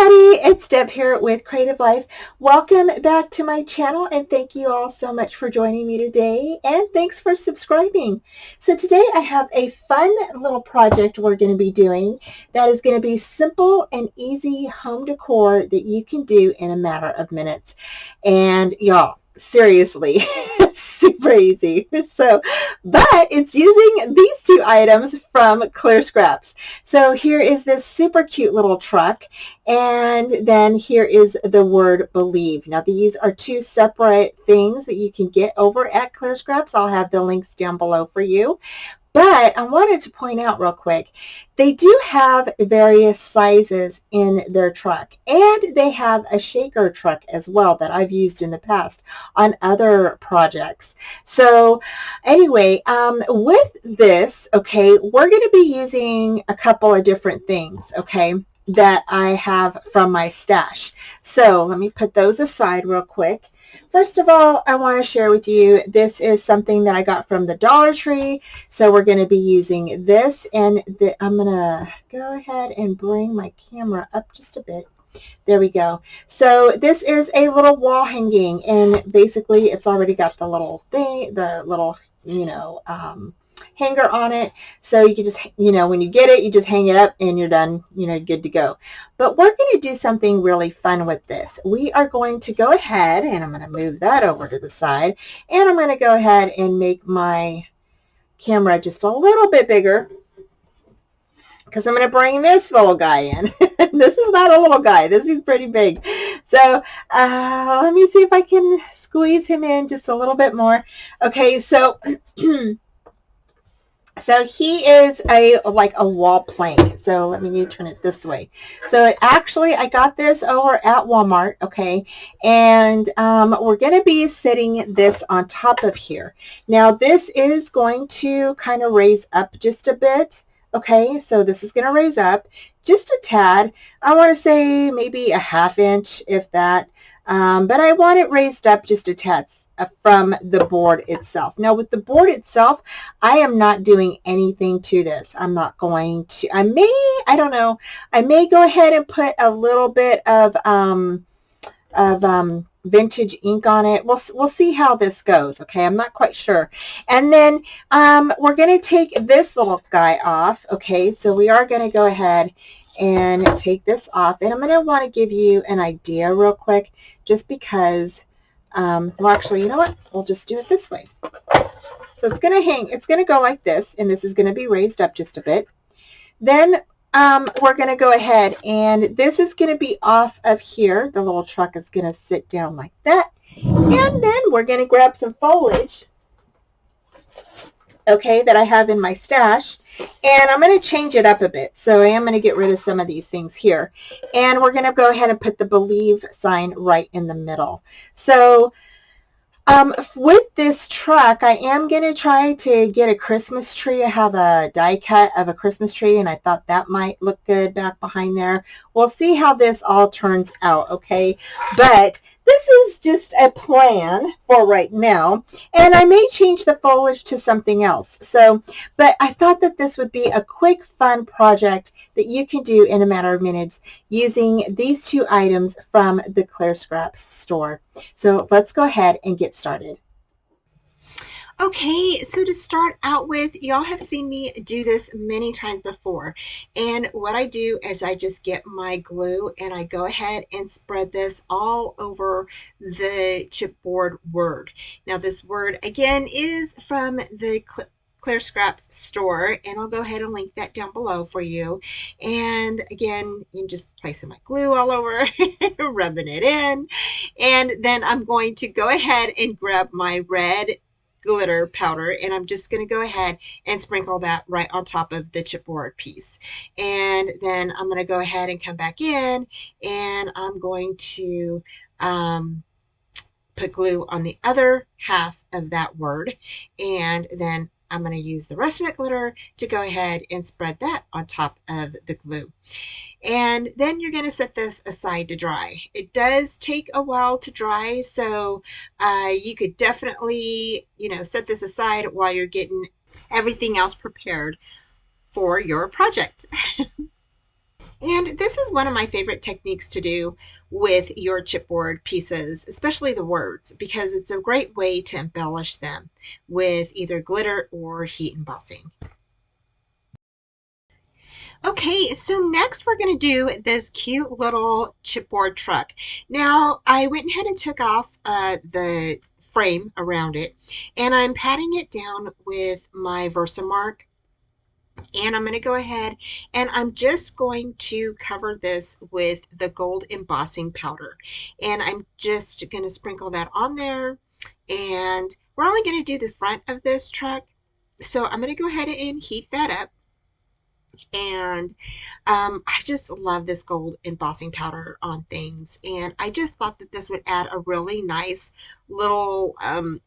everybody, it's Deb here with Creative Life. Welcome back to my channel and thank you all so much for joining me today and thanks for subscribing. So today I have a fun little project we're going to be doing that is going to be simple and easy home decor that you can do in a matter of minutes. And y'all, seriously, it's super easy. But it's using these two items from Clear Scraps. So here is this super cute little truck, and then here is the word believe. Now these are two separate things that you can get over at Clear Scraps. I'll have the links down below for you. But I wanted to point out real quick, they do have various sizes in their truck, and they have a shaker truck as well that I've used in the past on other projects. So anyway, with this, okay, we're going to be using a couple of different things, okay, that I have from my stash. So let me put those aside real quick. First of all, I want to share with you, this is something that I got from the Dollar Tree. So we're going to be using this, and I'm going to go ahead and bring my camera up just a bit. There we go. So this is a little wall hanging, and basically it's already got the little thing, the little, hanger on it. So you can just, when you get it, you just hang it up and you're done, good to go. But we're going to do something really fun with this. We are going to go ahead, and I'm going to move that over to the side, and I'm going to go ahead and make my camera just a little bit bigger because I'm going to bring this little guy in. This is not a little guy. This is pretty big. So let me see if I can squeeze him in just a little bit more. Okay, so so he is like a wall plank. So let me turn it this way. So I got this over at Walmart, okay, and we're going to be sitting this on top of here. Now this is going to kind of raise up just a bit. Okay, so this is going to raise up just a tad. I want to say maybe a ½ inch, if that, but I want it raised up just a tad from the board itself. Now with the board itself, I am not doing anything to this. I'm not going to, I may go ahead and put a little bit of vintage ink on it. We'll see how this goes. Okay, I'm not quite sure. And then we're going to take this little guy off. Okay, so we are going to go ahead and take this off, and I'm going to want to give you an idea real quick, just because well, actually, you know what, we'll just do it this way. So it's going to hang, it's going to go like this, and this is going to be raised up just a bit. Then we're going to go ahead, and this is going to be off of here. The little truck is going to sit down like that. And then we're going to grab some foliage, okay, that I have in my stash. And I'm going to change it up a bit. So I am going to get rid of some of these things here. And we're going to go ahead and put the believe sign right in the middle. So with this truck, I am going to try to get a Christmas tree. I have a die cut of a Christmas tree, and I thought that might look good back behind there. We'll see how this all turns out, okay? But this is just a plan for right now, and I may change the foliage to something else. So, but I thought that this would be a quick, fun project that you can do in a matter of minutes using these two items from the Clear Scraps store. So let's go ahead and get started. Okay, so to start out with, y'all have seen me do this many times before. And what I do is I just get my glue and I go ahead and spread this all over the chipboard word. Now this word, again, is from the Clear Scraps store, and I'll go ahead and link that down below for you. And again, you just placing my glue all over, rubbing it in. And then I'm going to go ahead and grab my red glitter powder, and I'm just going to go ahead and sprinkle that right on top of the chipboard piece. And then I'm going to go ahead and come back in, and I'm going to put glue on the other half of that word, and then I'm going to use the rest of that glitter to go ahead and spread that on top of the glue. And then you're going to set this aside to dry. It does take a while to dry, so you could definitely, set this aside while you're getting everything else prepared for your project. And this is one of my favorite techniques to do with your chipboard pieces, especially the words, because it's a great way to embellish them with either glitter or heat embossing. Okay, so next we're going to do this cute little chipboard truck. Now, I went ahead and took off the frame around it, and I'm patting it down with my Versamark, and I'm going to go ahead and I'm just going to cover this with the gold embossing powder. And I'm just going to sprinkle that on there. And we're only going to do the front of this truck. So I'm going to go ahead and heat that up. And I just love this gold embossing powder on things. And I just thought that this would add a really nice little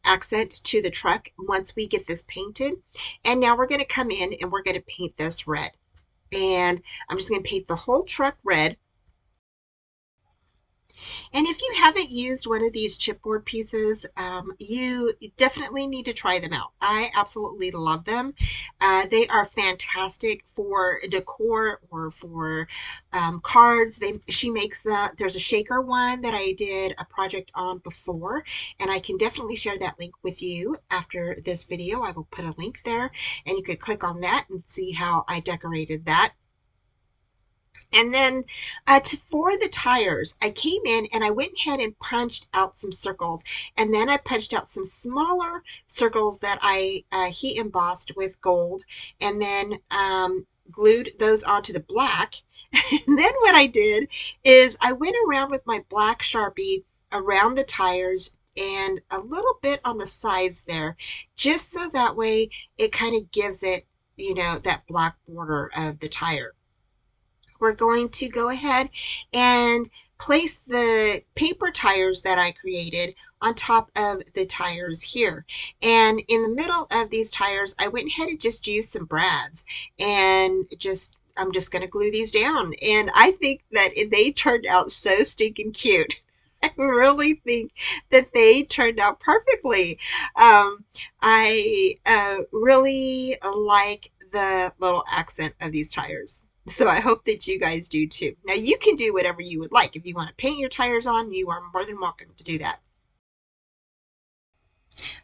accent to the truck once we get this painted. And now we're going to come in and we're going to paint this red. And I'm just going to paint the whole truck red. And if you haven't used one of these chipboard pieces, you definitely need to try them out. I absolutely love them. They are fantastic for decor or for cards. She makes there's a shaker one that I did a project on before, and I can definitely share that link with you after this video. I will put a link there, and you could click on that and see how I decorated that. And then for the tires, I came in and I went ahead and punched out some circles. And then I punched out some smaller circles that I heat embossed with gold. And then glued those onto the black. And then what I did is I went around with my black Sharpie around the tires and a little bit on the sides there, just so that way it kind of gives it, that black border of the tire. We're going to go ahead and place the paper tires that I created on top of the tires here. And in the middle of these tires, I went ahead and just used some brads and I'm just going to glue these down. And I think that they turned out so stinking cute. I really think that they turned out perfectly. I really like the little accent of these tires. So I hope that you guys do too. Now you can do whatever you would like. If you want to paint your tires on, you are more than welcome to do that.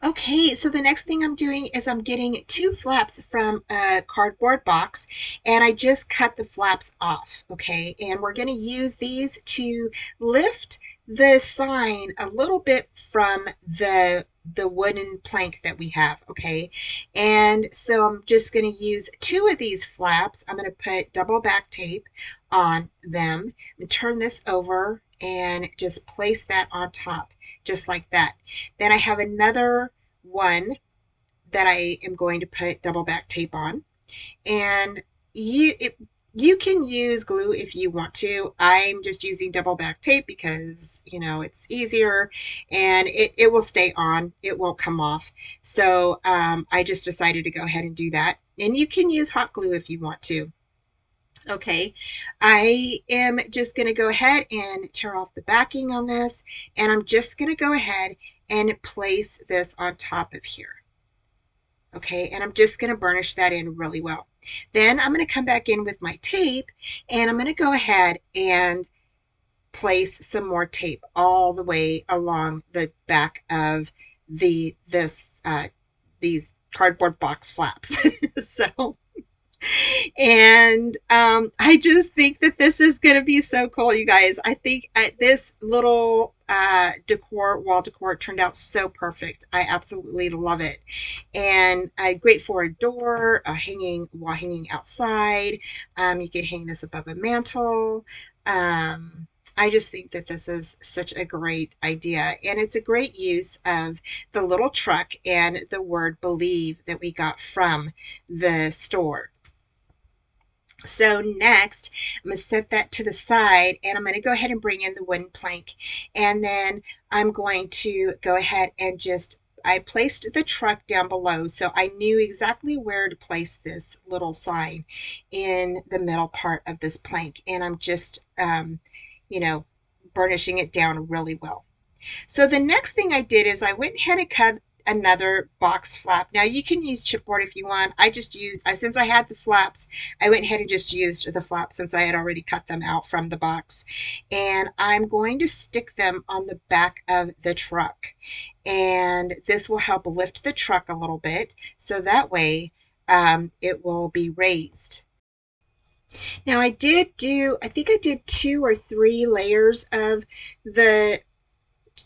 Okay, so the next thing I'm doing is I'm getting two flaps from a cardboard box and I just cut the flaps off, okay? And we're going to use these to lift the sign a little bit from the wooden plank that we have, okay? And so I'm just going to use two of these flaps. I'm going to put double back tape on them and turn this over and just place that on top, just like that. Then I have another one that I am going to put double back tape on. And you can use glue if you want to. I'm just using double back tape because, it's easier and it will stay on. It won't come off. So I just decided to go ahead and do that. And you can use hot glue if you want to. Okay, I am just going to go ahead and tear off the backing on this, and I'm just going to go ahead and place this on top of here. Okay, and I'm just going to burnish that in really well. Then I'm going to come back in with my tape, and I'm going to go ahead and place some more tape all the way along the back of these cardboard box flaps. So and I just think that this is going to be so cool, you guys. I think this little wall decor turned out so perfect. I absolutely love it. And great for a door, while hanging outside. You could hang this above a mantle. I just think that this is such a great idea. And it's a great use of the little truck and the word believe that we got from the store. So next, I'm going to set that to the side and I'm going to go ahead and bring in the wooden plank. And then I'm going to go ahead and I placed the truck down below, so I knew exactly where to place this little sign in the middle part of this plank. And I'm just, burnishing it down really well. So the next thing I did is I went ahead and another box flap. Now you can use chipboard if you want. I just used, since I had the flaps, I went ahead and just used the flaps since I had already cut them out from the box. And I'm going to stick them on the back of the truck. And this will help lift the truck a little bit, so that way it will be raised. Now I think I did 2 or 3 layers of the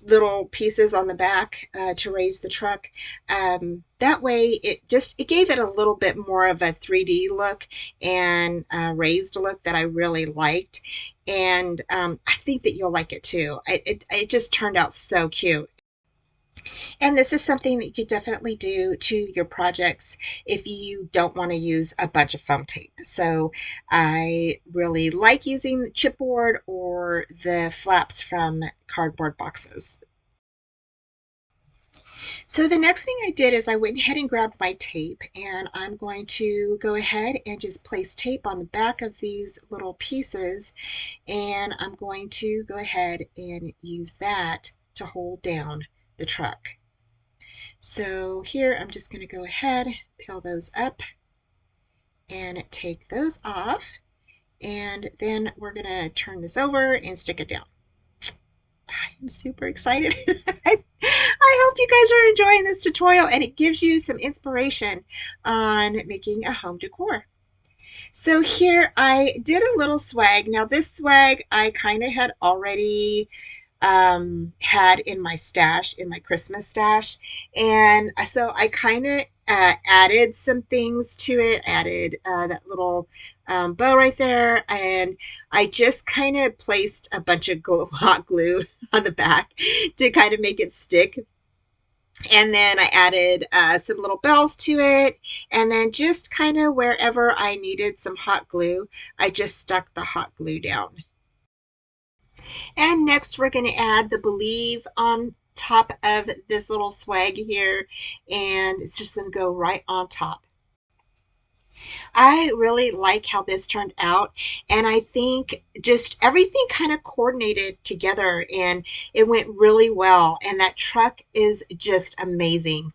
little pieces on the back to raise the truck. That way it gave it a little bit more of a 3D look and raised look that I really liked. And I think that you'll like it too. It just turned out so cute. And this is something that you could definitely do to your projects if you don't want to use a bunch of foam tape. So I really like using chipboard or the flaps from cardboard boxes. So the next thing I did is I went ahead and grabbed my tape, and I'm going to go ahead and just place tape on the back of these little pieces, and I'm going to go ahead and use that to hold down the truck. So here I'm just going to go ahead, peel those up and take those off, and then we're going to turn this over and stick it down. I'm super excited. I hope you guys are enjoying this tutorial and it gives you some inspiration on making a home decor. So here I did a little swag. Now this swag I kind of had already had in my stash, in my Christmas stash. And so I kind of added some things to it, added that little bow right there. And I just kind of placed a bunch of hot glue on the back to kind of make it stick. And then I added some little bells to it. And then just kind of wherever I needed some hot glue, I just stuck the hot glue down. And next we're going to add the Believe on top of this little swag here, and it's just going to go right on top. I really like how this turned out, and I think just everything kind of coordinated together and it went really well, and that truck is just amazing.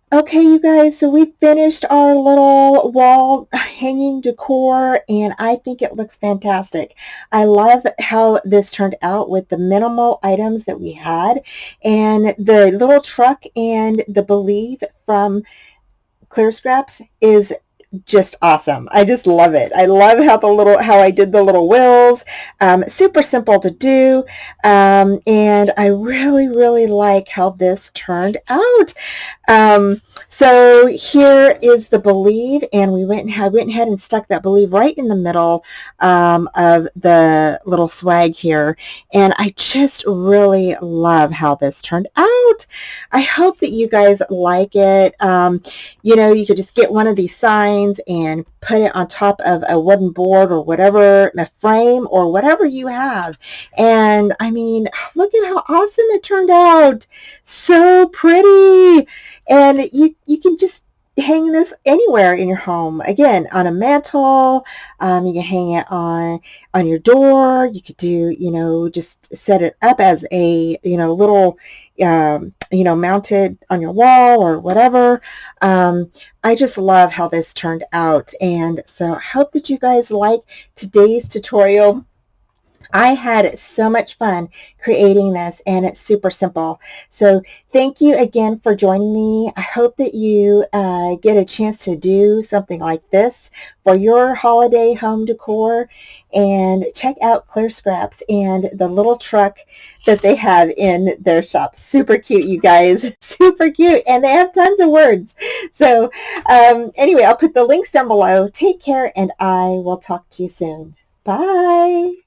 Okay, you guys, so we finished our little wall hanging decor, and I think it looks fantastic. I love how this turned out with the minimal items that we had, and the little truck and the Believe from Clear Scraps is just awesome. I just love it. I love how I did the little wheels. Super simple to do, and I really like how this turned out. So here is the Believe, and I went ahead and stuck that Believe right in the middle of the little swag here, and I just really love how this turned out. I hope that you guys like it. You could just get one of these signs and put it on top of a wooden board or whatever, a frame or whatever you have. And I mean, look at how awesome it turned out. So pretty. And you can just hang this anywhere in your home. Again, on a mantle, you can hang it on your door. You could do, just set it up as a, little, mounted on your wall or whatever. I just love how this turned out. And so I hope that you guys like today's tutorial. I had so much fun creating this, and it's super simple. So thank you again for joining me. I hope that you get a chance to do something like this for your holiday home decor, and check out Clear Scraps and the little truck that they have in their shop. Super cute, you guys. Super cute, and they have tons of words. So anyway, I'll put the links down below. Take care, and I will talk to you soon. Bye.